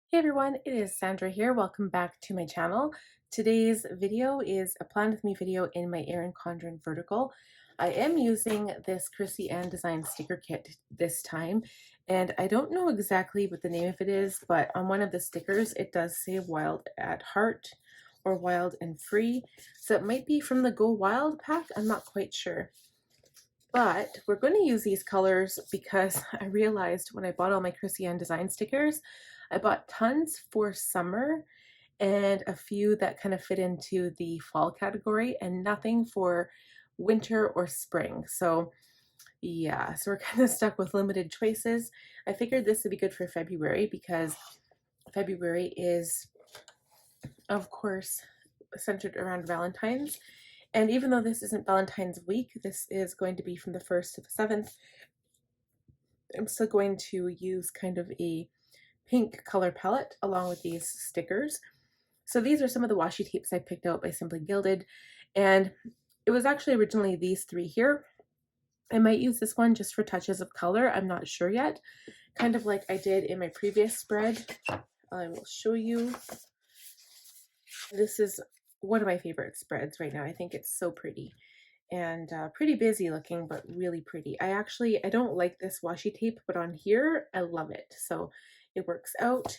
Hey everyone, it is Sandra here. Welcome back to my channel. Today's video is a plan with me video in my Erin Condren vertical. I am using this Krissyanne design sticker kit this time, and I don't know exactly what the name of it is, but on one of the stickers it does say Wild at Heart or Wild and Free. So it might be from the Go Wild pack, I'm not quite sure. But we're going to use these colors because I realized when I bought all my Krissyanne design stickers, I bought tons for summer and a few that kind of fit into the fall category and nothing for winter or spring. So yeah, so we're kind of stuck with limited choices. I figured this would be good for February because February is, of course, centered around Valentine's. And even though this isn't Valentine's week, this is going to be from the 1st to the 7th. I'm still going to use kind of a pink color palette along with these stickers. So these are some of the washi tapes I picked out by Simply Gilded, and it was actually originally these three here. I might use this one just for touches of color, I'm not sure yet, kind of like I did in my previous spread. I will show you. This is one of my favorite spreads right now. I think it's so pretty and pretty busy looking, but really pretty. I don't like this washi tape, but on here I love it, so it works out.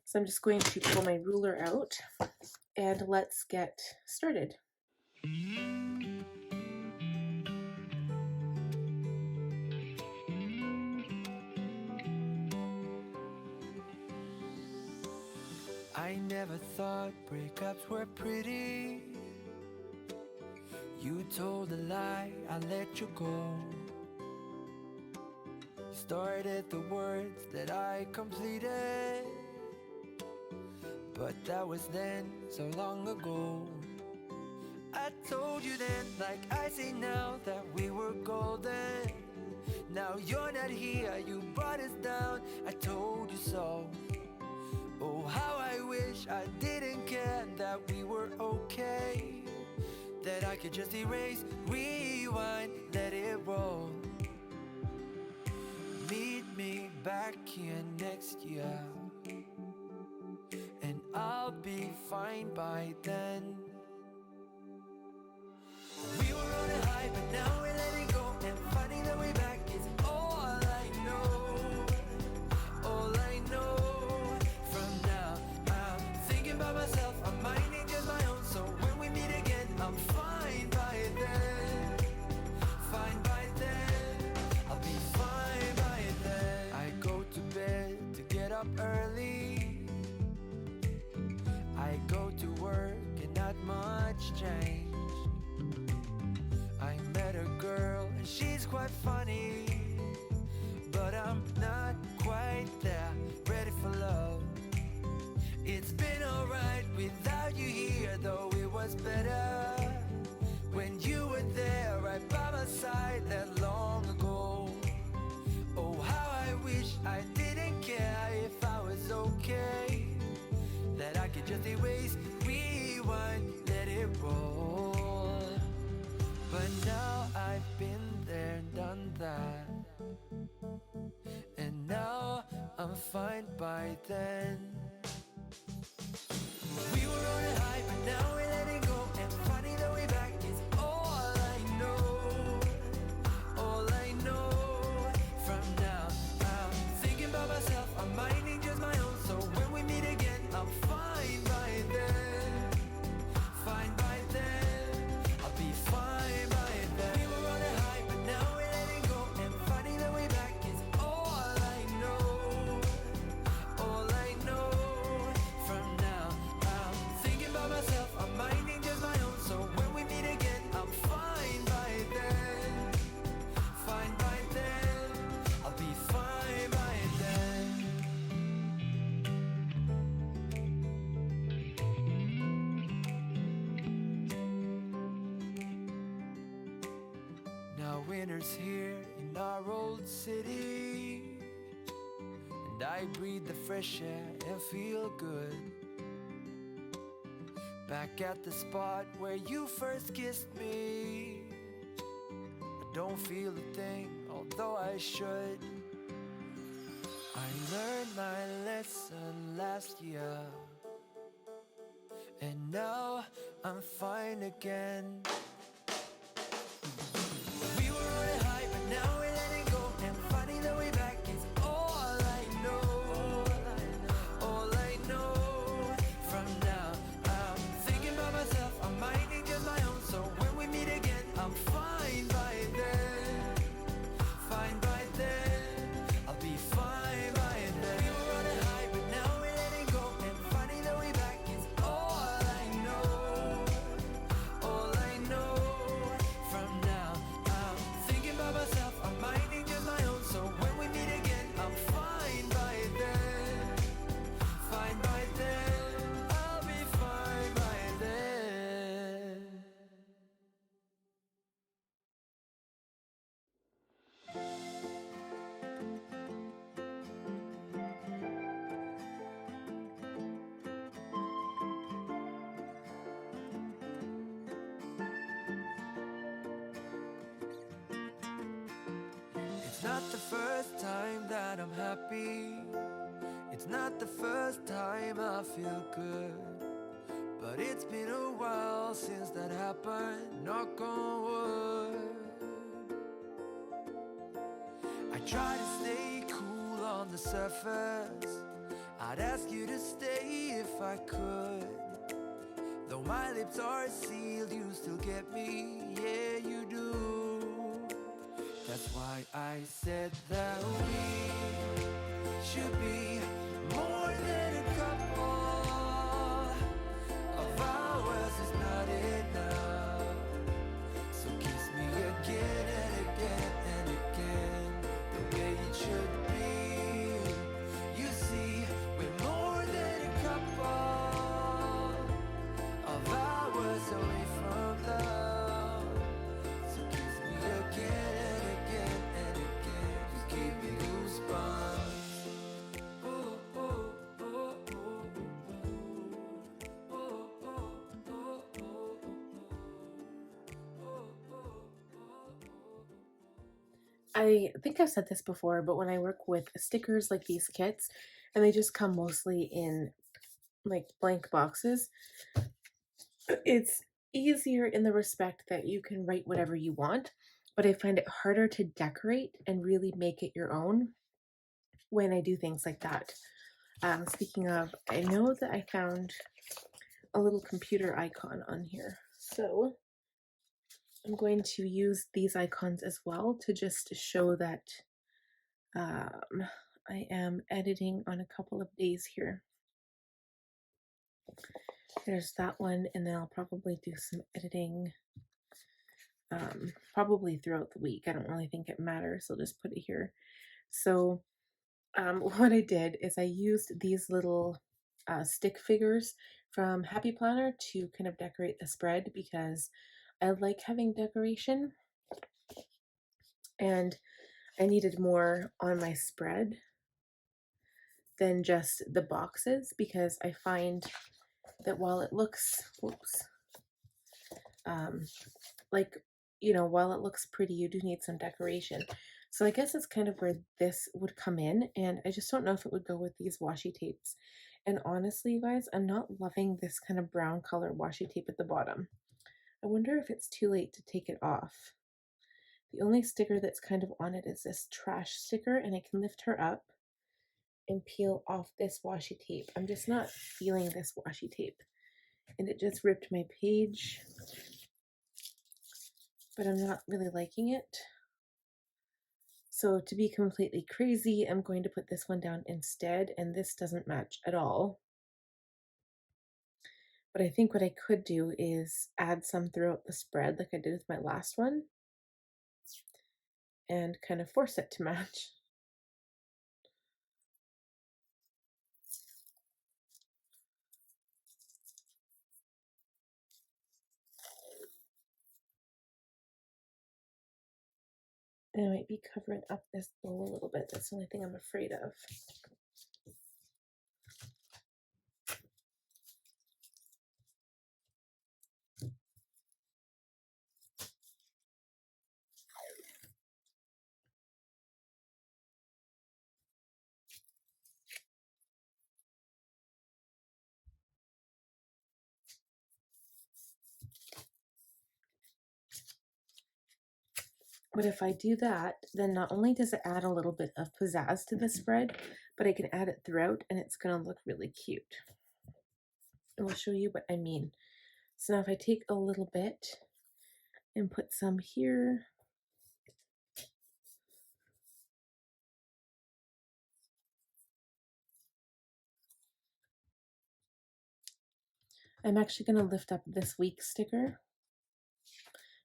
So I'm just going to pull my ruler out and let's get started. I never thought breakups were pretty. You told a lie, I let you go. Started the words that I completed, but that was then, so long ago. I told you then, like I say now, that we were golden. Now you're not here, you brought us down, I told you so. Oh, how I wish I didn't care, that we were okay, that I could just erase, rewind, let it roll. Meet me back here next year, and I'll be fine by then. We were on a high, but now we're letting go, and finding the way back is all I know. All I know. From now, I'm thinking about myself, I'm minding just my own. So when we meet again, I'm fine by then. Fine by then. I'll be fine by then. I go to bed to get up early. I go to work and not much change. I met a girl and she's quite funny, but I'm not quite there, ready for love. It's been alright without you here, though it was better when you were there right by my side that long ago. Oh, how I wish I didn't care if I was okay, that I could just erase, rewind, let it roll. But now I've been there and done that, and now I'm fine by then. We were on a high, but now we're letting go, and finding the way back is all I know. All I know. From now, I'm thinking about myself, I'm minding just my own. So when we meet again, I'm fine by then. Fine by then. I'll be fine by then. We were on a high, but now we're letting go, and finding the way back is all I know. All I know. From now, I'm thinking about myself, I'm minding just my own. So when we meet again, I'm fine by then. Fine by then. I'll be fine by then. Now winter's here in our old city, and I breathe the fresh air and feel good. Back at the spot where you first kissed me, I don't feel a thing, although I should. I learned my lesson last year, and now I'm fine again. We were on a high, but now we're letting go, and finding the way back is all I know. All I know. From now, I'm thinking about myself, I'm minding just my own. So when we meet again, I'm fine by then. Fine by then. I'll be fine by then. We were on a high, but now we're letting go, and finding the way back is all I know. All I know. From now, I'm thinking about myself, I'm minding just my own. So when we meet again, I'm fine by then. Fine by then. I'll be fine by then. It's not the first time that I'm happy. It's not the first time I feel good. But it's been a while since that happened, knock on wood. I try to stay cool on the surface. I'd ask you to stay if I could. Though my lips are sealed, you still get me, yeah you do. That's why I said that we should be more than a couple. Of hours is not enough. So kiss me again and again and again, the way it should be. You see, we're more than a couple of hours away from love. So kiss me again and again and again. Just give me goosebumps. Oh, oh, oh, oh, oh, oh, oh, I think I've said this before, but when I work with stickers like these kits, and they just come mostly in like blank boxes, it's easier in the respect that you can write whatever you want, but I find it harder to decorate and really make it your own when I do things like that. Speaking of, I know that I found a little computer icon on here, so I'm going to use these icons as well to just show that I am editing on a couple of days here. There's that one, and then I'll probably do some editing probably throughout the week. I don't really think it matters, so I'll just put it here. So what I did is I used these little stick figures from Happy Planner to kind of decorate the spread because I like having decoration, and I needed more on my spread than just the boxes, because I find that while it looks, whoops, like, you know, while it looks pretty, you do need some decoration. So I guess that's kind of where this would come in, and I just don't know if it would go with these washi tapes. And honestly, you guys, I'm not loving this kind of brown color washi tape at the bottom. I wonder if it's too late to take it off. The only sticker that's kind of on it is this trash sticker, and I can lift her up and peel off this washi tape. I'm just not feeling this washi tape, and it just ripped my page, but I'm not really liking it. So to be completely crazy, I'm going to put this one down instead, and this doesn't match at all. But I think what I could do is add some throughout the spread like I did with my last one and kind of force it to match. And I might be covering up this bowl a little bit. That's the only thing I'm afraid of. But if I do that, then not only does it add a little bit of pizzazz to the spread, but I can add it throughout and it's going to look really cute. And I'll show you what I mean. So now if I take a little bit and put some here, I'm actually going to lift up this week's sticker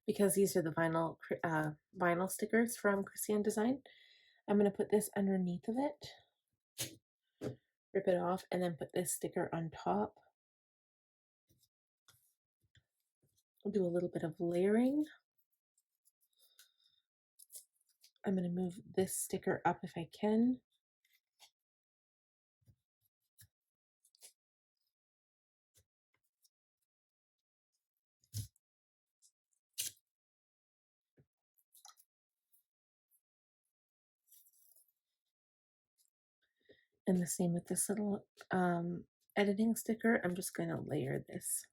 because these are the vinyl stickers from Krissyanne Design. I'm going to put this underneath of it, rip it off, and then put this sticker on top. I'll do a little bit of layering. I'm going to move this sticker up if I can. And the same with this little editing sticker. I'm just going to layer this.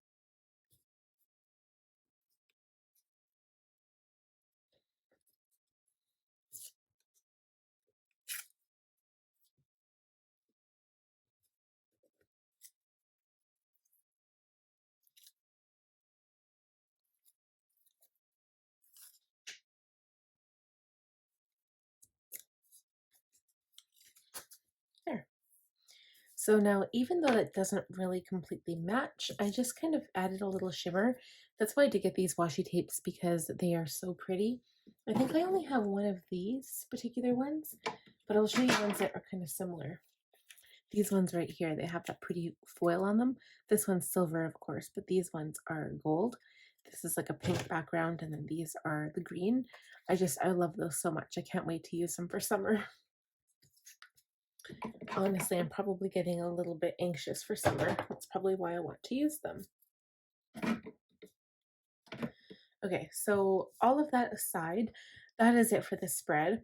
There. So now, even though it doesn't really completely match, I just kind of added a little shimmer. That's why I did get these washi tapes, because they are so pretty. I think I only have one of these particular ones, but I'll show you ones that are kind of similar. These ones right here, they have that pretty foil on them. This one's silver, of course, but these ones are gold. This is like a pink background, and then these are the green. I love those so much. I can't wait to use them for summer. Honestly, I'm probably getting a little bit anxious for summer. That's probably why I want to use them. Okay, so all of that aside, that is it for the spread.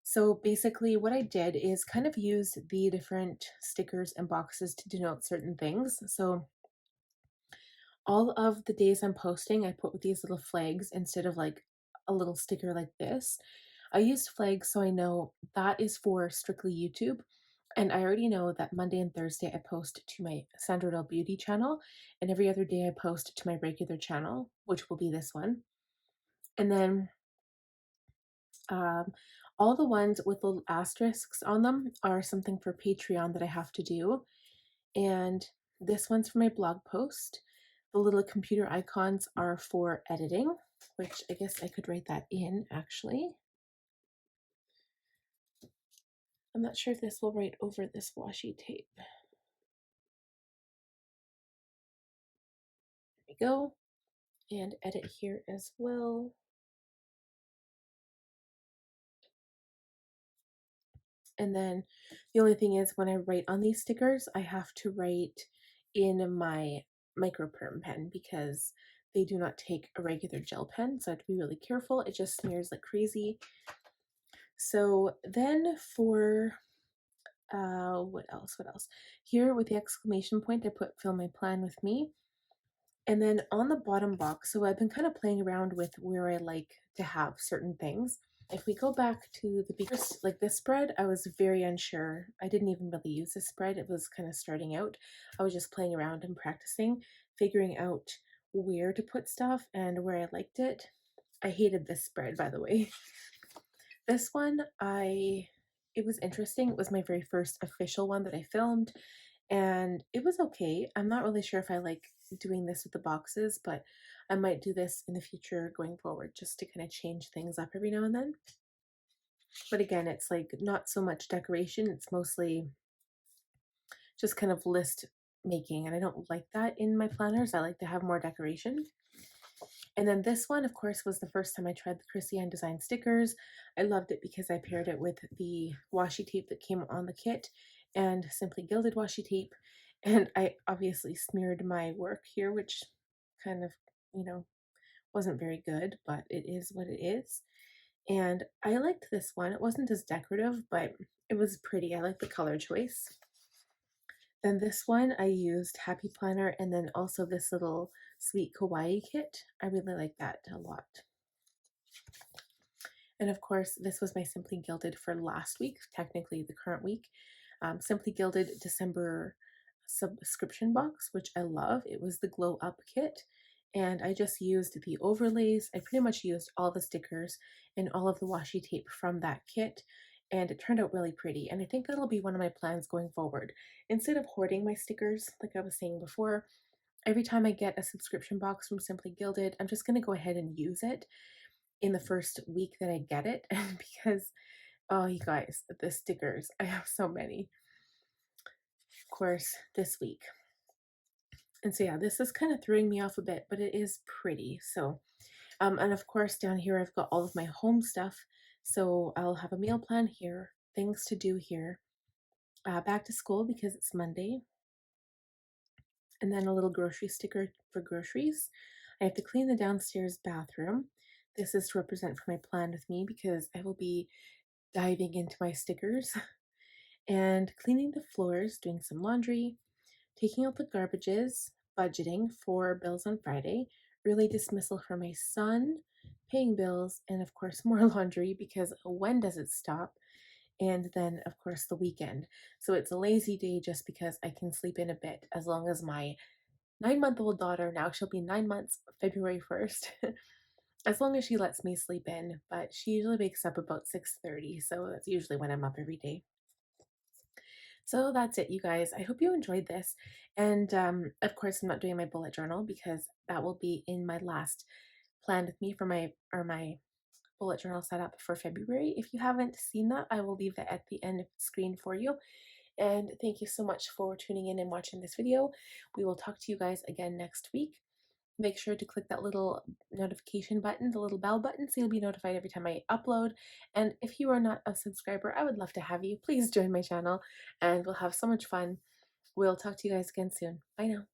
So basically what I did is kind of use the different stickers and boxes to denote certain things. So all of the days I'm posting, I put with these little flags instead of like a little sticker like this. I used flags so I know that is for strictly YouTube. And I already know that Monday and Thursday I post to my Sandra Dahl Beauty channel, and every other day I post to my regular channel, which will be this one. And then all the ones with little asterisks on them are something for Patreon that I have to do. And this one's for my blog post. The little computer icons are for editing, which I guess I could write that in actually. I'm not sure if this will write over this washi tape. There we go. And edit here as well. And then the only thing is when I write on these stickers, I have to write in my microperm pen because they do not take a regular gel pen. So I have to be really careful. It just smears like crazy. So then for what else? Here with the exclamation point, I put fill my plan with me. And then on the bottom box, so I've been kind of playing around with where I like to have certain things. If we go back to the beakers, like this spread, I was very unsure. I didn't even really use this spread. It was kind of starting out. I was just playing around and practicing, figuring out where to put stuff and where I liked it. I hated this spread, by the way. This one, it was interesting. It was my very first official one that I filmed, and it was okay. I'm not really sure if I like doing this with the boxes, but I might do this in the future going forward just to kind of change things up every now and then. But again, it's like not so much decoration, it's mostly just kind of list making, and I don't like that in my planners. I like to have more decoration. And then this one, of course, was the first time I tried the Krissyanne Design stickers. I loved it because I paired it with the washi tape that came on the kit and Simply Gilded washi tape. And I obviously smeared my work here, which kind of, wasn't very good, but it is what it is. And I liked this one. It wasn't as decorative, but it was pretty. I like the color choice. Then this one I used Happy Planner, and then also this little Sweet Kawaii kit. I really like that a lot. And of course, this was my Simply Gilded for last week, technically the current week. Simply Gilded December subscription box, which I love. It was the Glow Up kit. And I just used the overlays. I pretty much used all the stickers and all of the washi tape from that kit. And it turned out really pretty. And I think that'll be one of my plans going forward. Instead of hoarding my stickers, like I was saying before, every time I get a subscription box from Simply Gilded, I'm just going to go ahead and use it in the first week that I get it. Because, oh, you guys, the stickers, I have so many. Of course, this week. And so yeah, this is kind of throwing me off a bit, but it is pretty. So, and of course down here I've got all of my home stuff. So I'll have a meal plan here, things to do here, back to school because it's Monday, and then a little grocery sticker for groceries. I have to clean the downstairs bathroom. This is to represent for my plan with me because I will be diving into my stickers and cleaning the floors, doing some laundry, taking out the garbages, budgeting for bills on Friday, early dismissal for my son, paying bills, and of course more laundry because when does it stop? And then of course the weekend. So it's a lazy day just because I can sleep in a bit as long as my 9-month-old daughter, now she'll be 9 months, February 1st, as long as she lets me sleep in, but she usually wakes up about 6:30, so that's usually when I'm up every day. So that's it, you guys. I hope you enjoyed this. And of course, I'm not doing my bullet journal because that will be in my last plan with me for my bullet journal setup for February. If you haven't seen that, I will leave that at the end of the screen for you. And thank you so much for tuning in and watching this video. We will talk to you guys again next week. Make sure to click that little notification button, the little bell button, so you'll be notified every time I upload. And if you are not a subscriber, I would love to have you. Please join my channel and we'll have so much fun. We'll talk to you guys again soon. Bye now.